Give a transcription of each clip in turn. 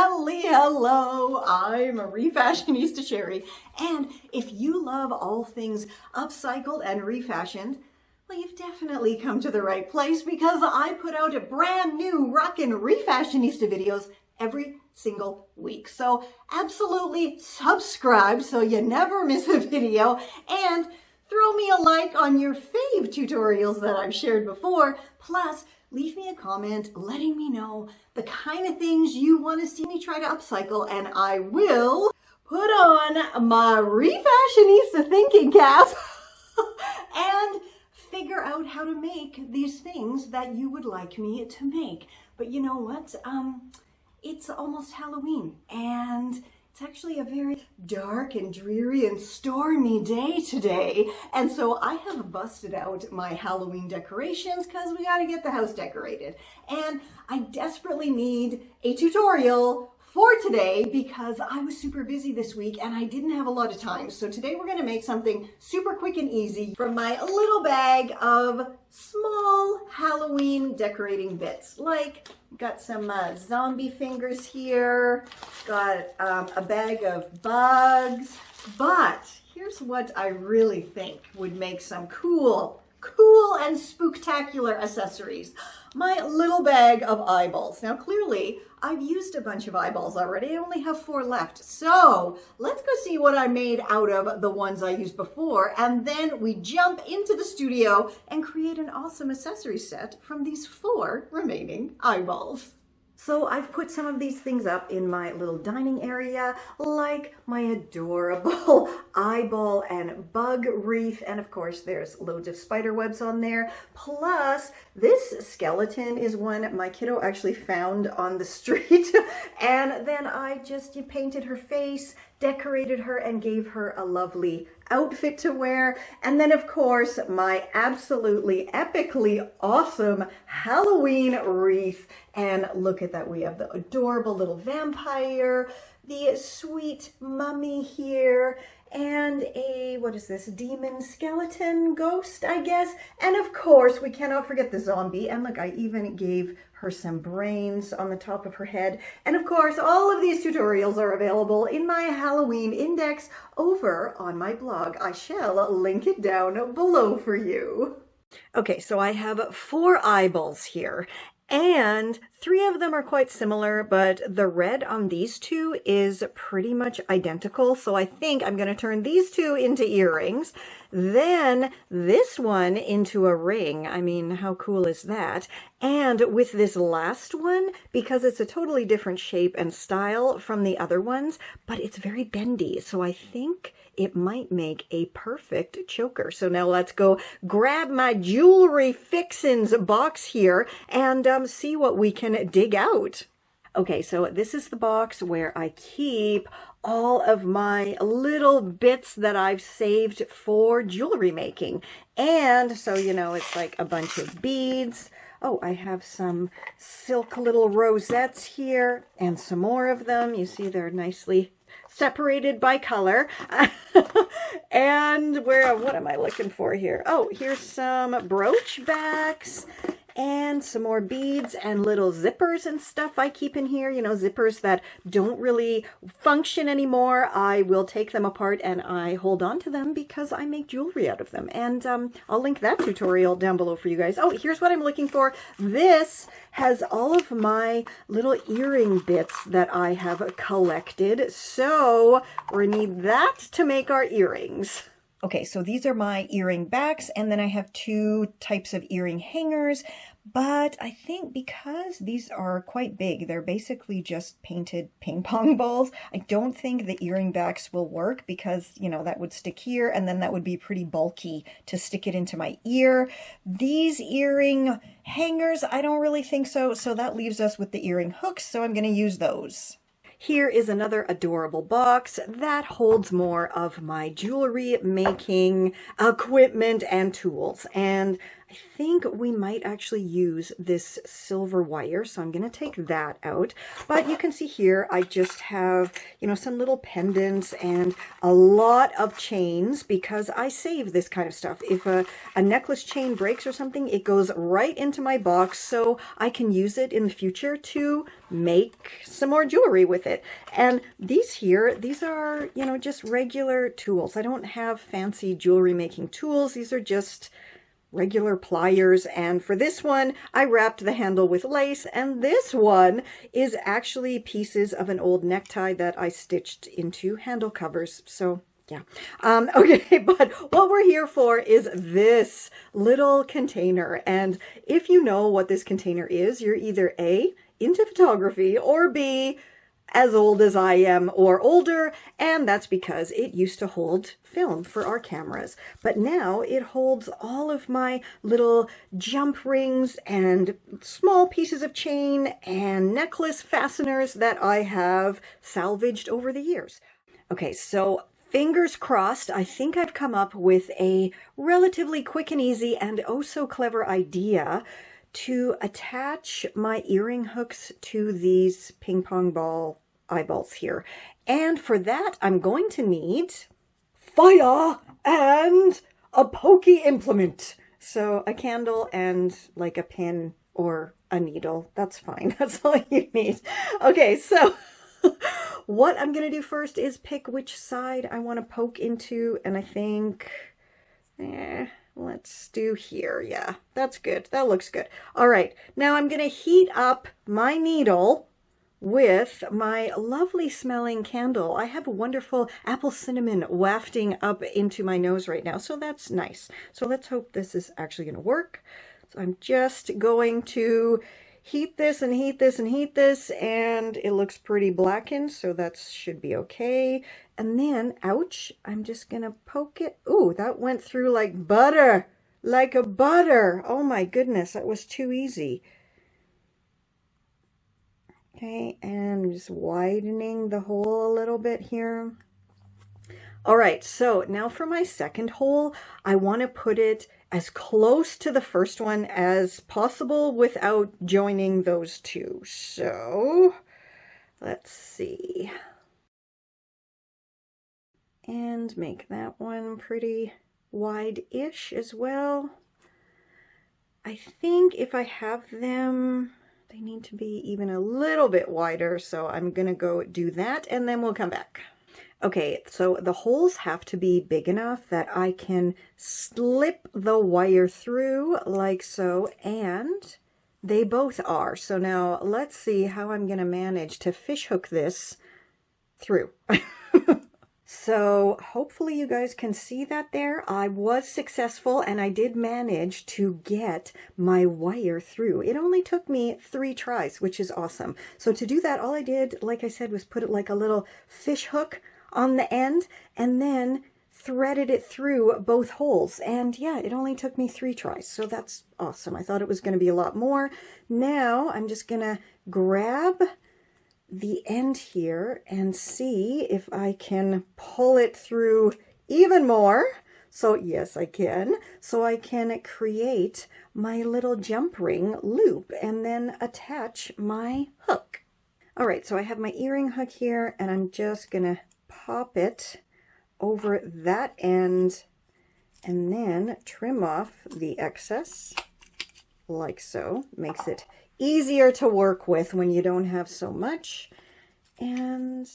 Hello, I'm Refashionista Sheri, and if you love all things upcycled and refashioned, well, you've definitely come to the right place because I put out a brand new rockin' Refashionista videos every single week. So absolutely subscribe so you never miss a video, and throw me a like on your fave tutorials that I've shared before. Plus, leave me a comment letting me know the kind of things you want to see me try to upcycle, and I will put on my Refashionista thinking cap and figure out how to make these things that you would like me to make. But you know what? It's almost Halloween, and it's actually a very dark and dreary and stormy day today. And so I have busted out my Halloween decorations because we got to get the house decorated. And I desperately need a tutorial for today because I was super busy this week and I didn't have a lot of time. So today we're going to make something super quick and easy from my little bag of small Halloween decorating bits. Like, got some zombie fingers here, got a bag of bugs, but here's what I really think would make some cool and spooktacular accessories. My little bag of eyeballs. Now clearly I've used a bunch of eyeballs already. I only have 4 left. So let's go see what I made out of the ones I used before, and then we jump into the studio and create an awesome accessory set from these 4 remaining eyeballs. So I've put some of these things up in my little dining area, like my adorable eyeball and bug wreath. And of course, there's loads of spider webs on there. Plus, this skeleton is one my kiddo actually found on the street. And then I just painted her face, decorated her, and gave her a lovely outfit to wear. And then of course, my absolutely epically awesome Halloween wreath. And look at that, we have the adorable little vampire, the sweet mummy here, and a, what is this, demon skeleton ghost, I guess. And of course, we cannot forget the zombie. And look, I even gave her some brains on the top of her head. And of course, all of these tutorials are available in my Halloween index over on my blog. I shall link it down below for you. Okay, so I have 4 eyeballs here, and 3 of them are quite similar, but the red on these 2 is pretty much identical. So I think I'm going to turn these 2 into earrings, then this one into a ring. I mean, how cool is that? And with this last one, because it's a totally different shape and style from the other ones, but it's very bendy. So I think it might make a perfect choker. So now let's go grab my jewelry fixins box here and see what we can dig out. Okay, so this is the box where I keep all of my little bits that I've saved for jewelry making. And so, you know, it's like a bunch of beads. Oh, I have some silk little rosettes here and some more of them. You see they're nicely separated by color. And what am I looking for here? Oh, here's some brooch backs and some more beads and little zippers and stuff I keep in here. You know, zippers that don't really function anymore. I will take them apart and I hold on to them because I make jewelry out of them. And I'll link that tutorial down below for you guys. Oh, here's what I'm looking for. This has all of my little earring bits that I have collected. So we need that to make our earrings. Okay, so these are my earring backs, and then I have 2 types of earring hangers, but I think because these are quite big, they're basically just painted ping pong balls. I don't think the earring backs will work because, you know, that would stick here, and then that would be pretty bulky to stick it into my ear. These earring hangers, I don't really think so, so that leaves us with the earring hooks, so I'm going to use those. Here is another adorable box that holds more of my jewelry making equipment and tools. And I think we might actually use this silver wire, so I'm going to take that out. But you can see here, I just have, you know, some little pendants and a lot of chains because I save this kind of stuff. If a necklace chain breaks or something, it goes right into my box, so I can use it in the future to make some more jewelry with it. And these here, these are, you know, just regular tools. I don't have fancy jewelry making tools. These are just regular pliers, and for this one I wrapped the handle with lace, and this one is actually pieces of an old necktie that I stitched into handle covers. So yeah, okay, but what we're here for is this little container, and if you know what this container is, you're either A, into photography, or B, as old as I am or older, and that's because it used to hold film for our cameras. But now it holds all of my little jump rings and small pieces of chain and necklace fasteners that I have salvaged over the years. Okay, so fingers crossed, I think I've come up with a relatively quick and easy and oh so clever idea to attach my earring hooks to these ping pong ball eyeballs here. And for that, I'm going to need fire and a pokey implement. So a candle and like a pin or a needle. That's fine. That's all you need. Okay, so what I'm going to do first is pick which side I want to poke into. And I think, let's do here. Yeah, that's good. That looks good. All right, now I'm going to heat up my needle with my lovely smelling candle. I have a wonderful apple cinnamon wafting up into my nose right now, so that's nice. So let's hope this is actually going to work. So I'm just going to heat this and heat this and heat this, and it looks pretty blackened, so that should be okay. And then, ouch, I'm just going to poke it. Ooh, that went through like butter, like a butter. Oh my goodness, that was too easy. Okay, and I'm just widening the hole a little bit here. All right, so now for my second hole, I want to put it as close to the first one as possible without joining those two. So let's see. And make that one pretty wide-ish as well. I think if I have them, they need to be even a little bit wider, so I'm gonna go do that and then we'll come back. Okay, so the holes have to be big enough that I can slip the wire through like so, and they both are. So now let's see how I'm gonna manage to fish hook this through. So hopefully you guys can see that there. I was successful and I did manage to get my wire through. It only took me 3 tries, which is awesome. So to do that, all I did, like I said, was put it like a little fish hook on the end and then threaded it through both holes. And yeah, it only took me 3 tries. So that's awesome. I thought it was going to be a lot more. Now I'm just going to grab the end here and see if I can pull it through even more. So yes, I can. So I can create my little jump ring loop and then attach my hook. All right, so I have my earring hook here and I'm just gonna pop it over that end and then trim off the excess like so. Makes it easier to work with when you don't have so much. And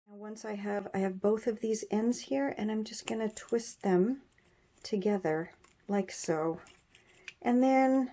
once I have both of these ends here, and I'm just going to twist them together like so, and then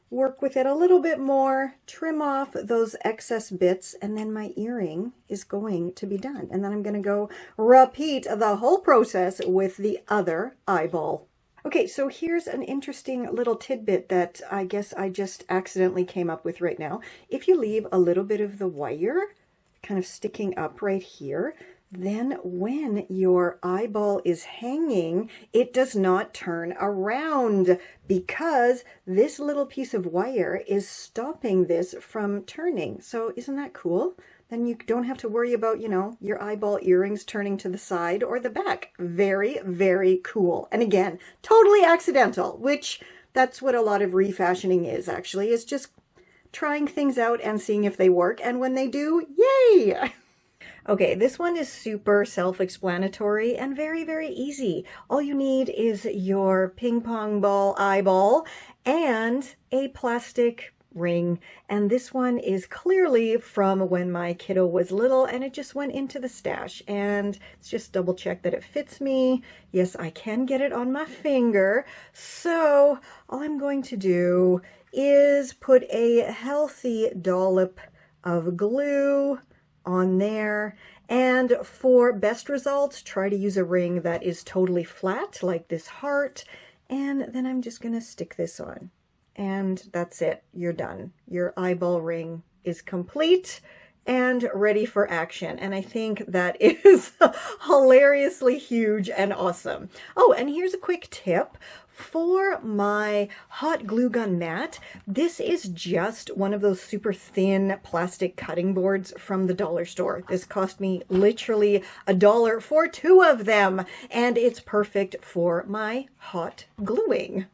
work with it a little bit more, trim off those excess bits, and then my earring is going to be done. And then I'm going to go repeat the whole process with the other eyeball. Okay, so here's an interesting little tidbit that I guess I just accidentally came up with right now. If you leave a little bit of the wire kind of sticking up right here, then when your eyeball is hanging, it does not turn around because this little piece of wire is stopping this from turning. So isn't that cool? Then you don't have to worry about, you know, your eyeball earrings turning to the side or the back. Very, very cool. And again, totally accidental, which that's what a lot of refashioning is actually. It's just trying things out and seeing if they work. And when they do, yay! Okay, this one is super self-explanatory and very, very easy. All you need is your ping pong ball eyeball and a plastic ring, and this one is clearly from when my kiddo was little and it just went into the stash, and let's just double check that it fits me. Yes, I can get it on my finger, so all I'm going to do is put a healthy dollop of glue on there, and for best results try to use a ring that is totally flat like this heart, and then I'm just gonna stick this on. And that's it. You're done. Your eyeball ring is complete and ready for action. And I think that is hilariously huge and awesome. Oh, and here's a quick tip. For my hot glue gun mat, this is just one of those super thin plastic cutting boards from the dollar store. This cost me literally $1 for 2 of them, and it's perfect for my hot gluing.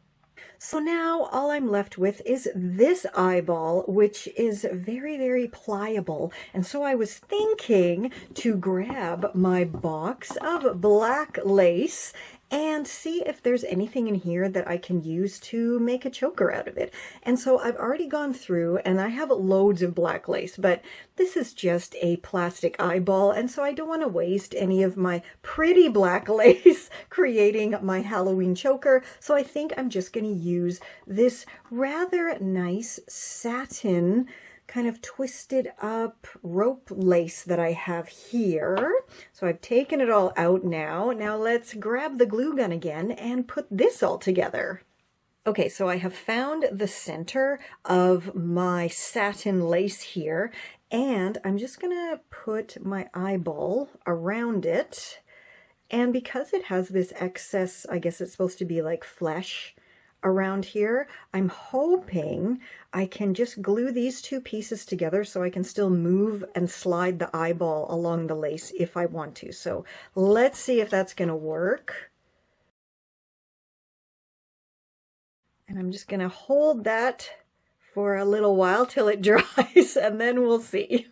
So now all I'm left with is this eyeball, which is very, very pliable. And so I was thinking to grab my box of black lace and see if there's anything in here that I can use to make a choker out of it. And so I've already gone through and I have loads of black lace, but this is just a plastic eyeball, and so I don't want to waste any of my pretty black lace creating my Halloween choker. So I think I'm just going to use this rather nice satin kind of twisted up rope lace that I have here. So I've taken it all out now. Now let's grab the glue gun again and put this all together. Okay, so I have found the center of my satin lace here, and I'm just gonna put my eyeball around it. And because it has this excess, I guess it's supposed to be like flesh around here, I'm hoping I can just glue these 2 pieces together so I can still move and slide the eyeball along the lace if I want to. So let's see if that's going to work. And I'm just going to hold that for a little while till it dries, and then we'll see.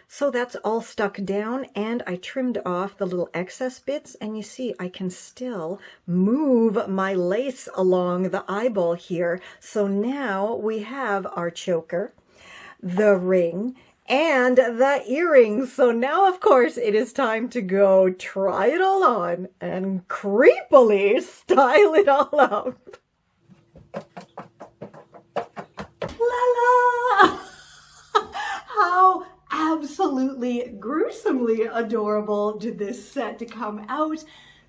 So that's all stuck down, and I trimmed off the little excess bits, and you see I can still move my lace along the eyeball here. So now we have our choker, the ring, and the earrings. So now, of course, it is time to go try it all on and creepily style it all up. La la! How absolutely gruesomely adorable did this set to come out.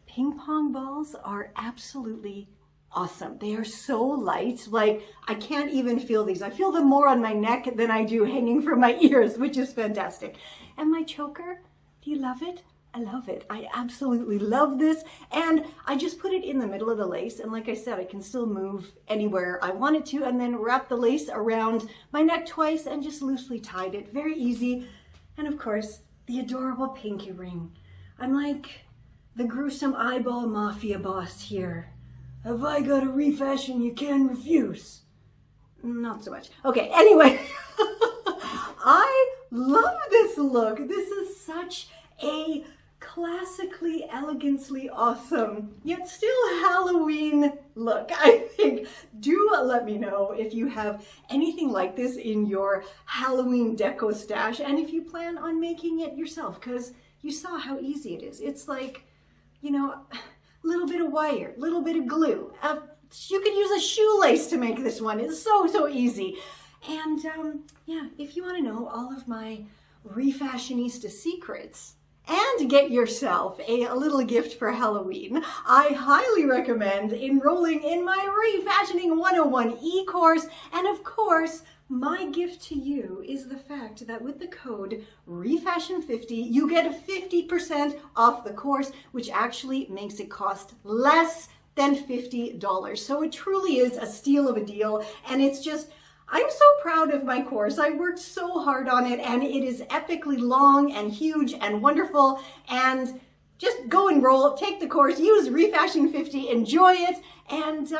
Ping pong balls are absolutely awesome. They are so light, like I can't even feel these. I feel them more on my neck than I do hanging from my ears, which is fantastic. And my choker, do you love it? I love it. I absolutely love this. And I just put it in the middle of the lace. And like I said, I can still move anywhere I wanted to, and then wrap the lace around my neck twice and just loosely tied it. Very easy. And of course, the adorable pinky ring. I'm like the gruesome eyeball mafia boss here. Have I got a refashion you can refuse? Not so much. Okay, anyway. I love this look. This is such a classically, elegantly awesome, yet still Halloween look. I think, do let me know if you have anything like this in your Halloween deco stash, and if you plan on making it yourself, because you saw how easy it is. It's like, you know, a little bit of wire, little bit of glue. You could use a shoelace to make this one. It's so easy. And yeah, if you want to know all of my Refashionista secrets, and get yourself a little gift for Halloween, I highly recommend enrolling in my Refashioning 101 e-course, and of course, My gift to you is the fact that with the code REFASHION50, you get 50% off the course, which actually makes it cost less than $50. So it truly is a steal of a deal, and it's just, I'm so proud of my course. I worked so hard on it, and it is epically long and huge and wonderful, and just go and roll, take the course, use Refashioning50, enjoy it, and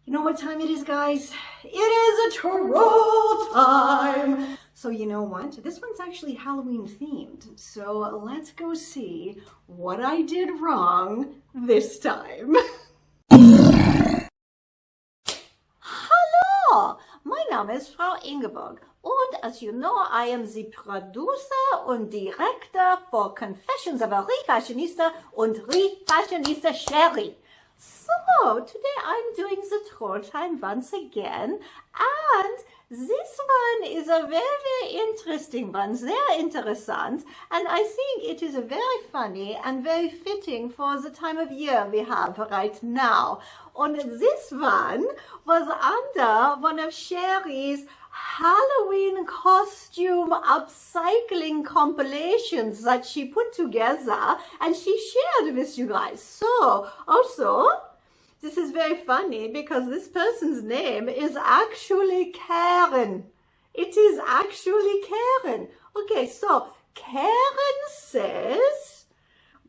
you know what time it is, guys? It is a troll time! So you know what? This one's actually Halloween themed, so let's go see what I did wrong this time. Hallo, mein Name ist Frau Inge. Und as you know, I am the producer und director for Confessions of a Refashionista und Refashionista Sheri. So, today I'm doing the troll time once again, and this one is a very interesting one, sehr interessant, and I think it is very funny and very fitting for the time of year we have right now. And this one was under one of Sheri's Halloween costume upcycling compilations that she put together and she shared with you guys. So, also, this is very funny because this person's name is actually Karen. It is actually Karen. Okay, so Karen says,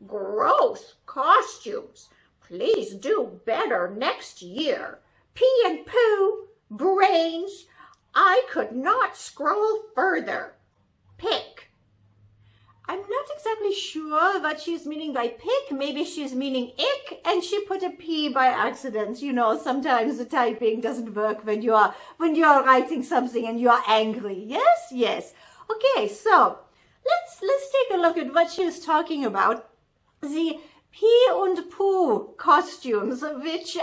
gross costumes. Please do better next year. Pee and poo, brains. I could not scroll further. Pick. I'm not exactly sure what she's meaning by pick. Maybe she's meaning ick, and she put a P by accident. You know, sometimes the typing doesn't work when you're writing something and you're angry. Yes, yes. Okay, so let's take a look at what she's talking about. The Pee und Poo costumes, which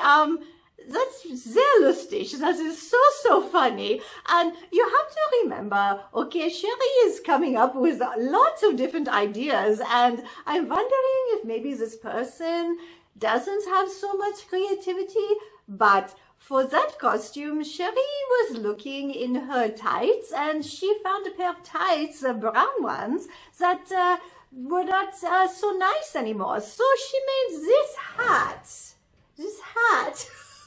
that's sehr lustig. That is so funny. And you have to remember, okay, Sheri is coming up with lots of different ideas, and I'm wondering if maybe this person doesn't have so much creativity, but for that costume, Sheri was looking in her tights, and she found a pair of tights, brown ones, that were not so nice anymore. So she made this hat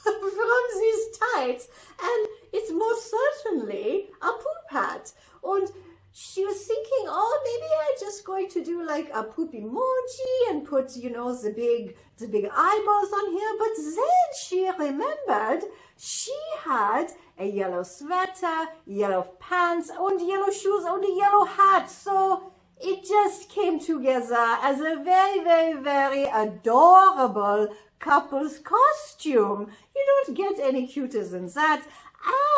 from these tights, and it's most certainly a poop hat. And she was thinking, oh, maybe I'm just going to do like a poop emoji and put, you know, the big eyeballs on here. But then she remembered she had a yellow sweater, yellow pants, and yellow shoes, and a yellow hat. So it just came together as a very adorable couple's costume. You don't get any cuter than that.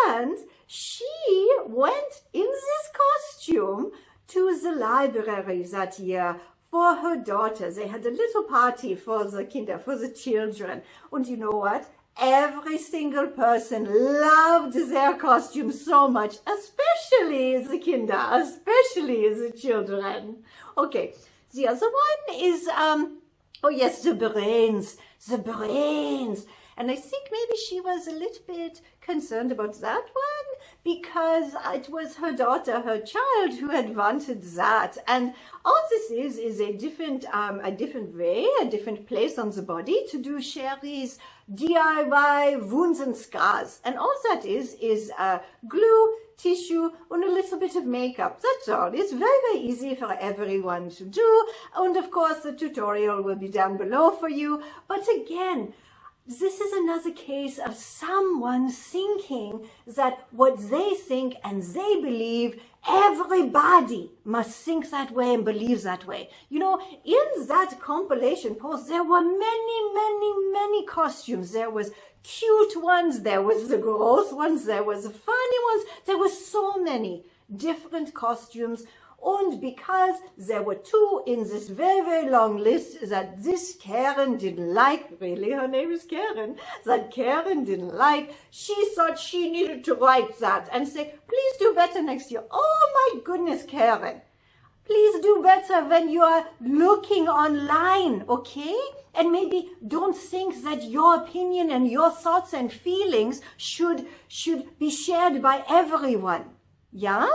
And she went in this costume to the library that year for her daughter. They had a little party for the Kinder, for the children. And you know what? Every single person loved their costume so much, especially the Kinder, especially the children. Okay, the other one is, oh yes, the brains. The brains. And I think maybe she was a little bit concerned about that one because it was her daughter, her child, who had wanted that. And all this is a different way, a different place on the body to do Sheri's DIY wounds and scars. And all that is glue, tissue, and a little bit of makeup. That's all. It's very easy for everyone to do. And of course, the tutorial will be down below for you. But again, this is another case of someone thinking that what they think and they believe, everybody must think that way and believe that way. You know, in that compilation post, there were many costumes. There was cute ones, there was the gross ones, there was the funny ones. There were so many different costumes. And because there were two in this very long list that this Karen didn't like, really, her name is Karen, that Karen didn't like, she thought she needed to write that and say, please do better next year. Oh my goodness, Karen. Please do better when you are looking online, okay? And maybe don't think that your opinion and your thoughts and feelings should be shared by everyone. Yeah?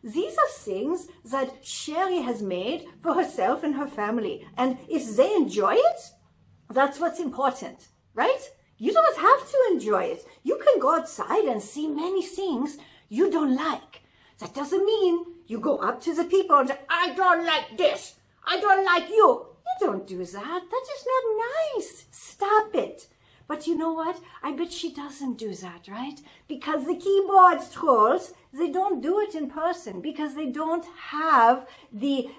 These are things that Sheri has made for herself and her family. And if they enjoy it, that's what's important, right? You don't have to enjoy it. You can go outside and see many things you don't like. That doesn't mean you go up to the people and say, I don't like this. I don't like you. You don't do that. That is not nice. Stop it. But you know what? I bet she doesn't do that, right? Because the keyboard trolls, they don't do it in person because they don't have the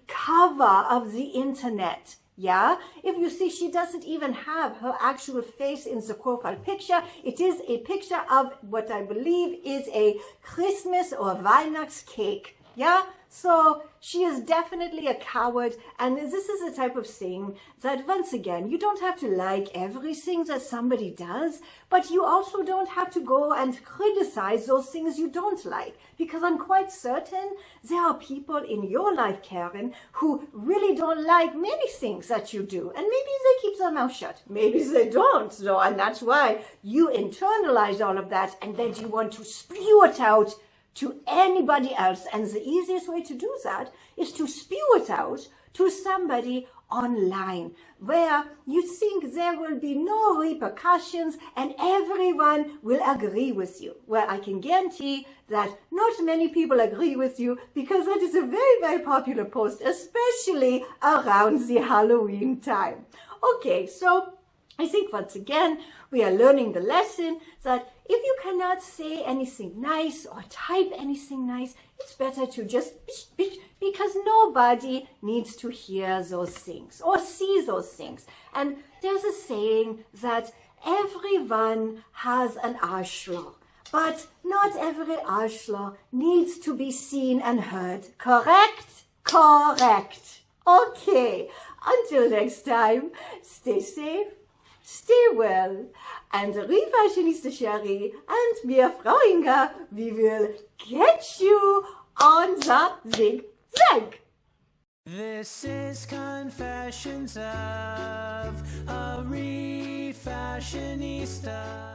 cover of the internet. Yeah? If you see, she doesn't even have her actual face in the profile picture. It is a picture of what I believe is a Christmas or Weihnachtscake. Yeah? So she is definitely a coward, and this is the type of thing that, once again, you don't have to like everything that somebody does, but you also don't have to go and criticize those things you don't like, because I'm quite certain there are people in your life, Karen, who really don't like many things that you do, and maybe they keep their mouth shut. Maybe they don't, so, and that's why you internalize all of that, and then you want to spew it out to anybody else. And the easiest way to do that is to spew it out to somebody online where you think there will be no repercussions and everyone will agree with you. Well, I can guarantee that not many people agree with you because that is a very, very popular post, especially around the Halloween time. Okay, so I think once again, we are learning the lesson that if you cannot say anything nice or type anything nice, it's better to just because nobody needs to hear those things or see those things. And there's a saying that everyone has an Arschloch, but not every Arschloch needs to be seen and heard. Correct? Correct. Okay, until next time, stay safe, stay well, and Refashionista Sheri and me, Frau Inge, we will catch you on the zigzag. This is Confessions of a Refashionista.